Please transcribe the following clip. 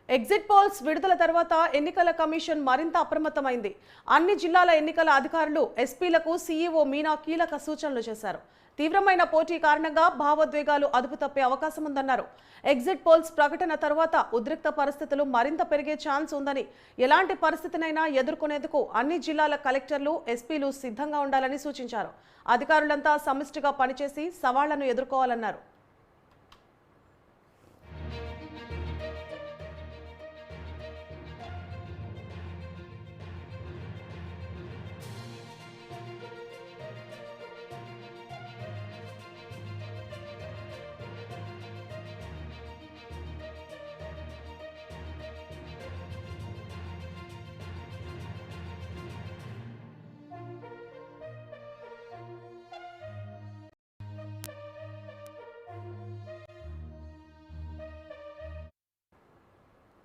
Exit polls విడుదల తర్వాత ఎన్నికల కమిషన్ మరింత అప్రమత్తమైంది. అన్ని జిల్లాల ఎన్నికల అధికారులు ఎస్పీలకు సీఈఓ మీనా కీలక సూచనలు చేశారు. తీవ్రమైన పోటీ కారణంగా భావోద్వేగాలు అదుపు తప్పే అవకాశం ఉందన్నారు. ఎగ్జిట్ పోల్స్ ప్రకటన తర్వాత ఉద్రిక్త పరిస్థితులు మరింత పెరిగే ఛాన్స్ ఉందని, ఎలాంటి పరిస్థితినైనా ఎదుర్కొనేందుకు అన్ని జిల్లాల కలెక్టర్లు, ఎస్పీలు సిద్ధంగా ఉండాలని సూచించారు. అధికారులంతా సమిష్టిగా పనిచేసి సవాళ్లను ఎదుర్కోవాలన్నారు.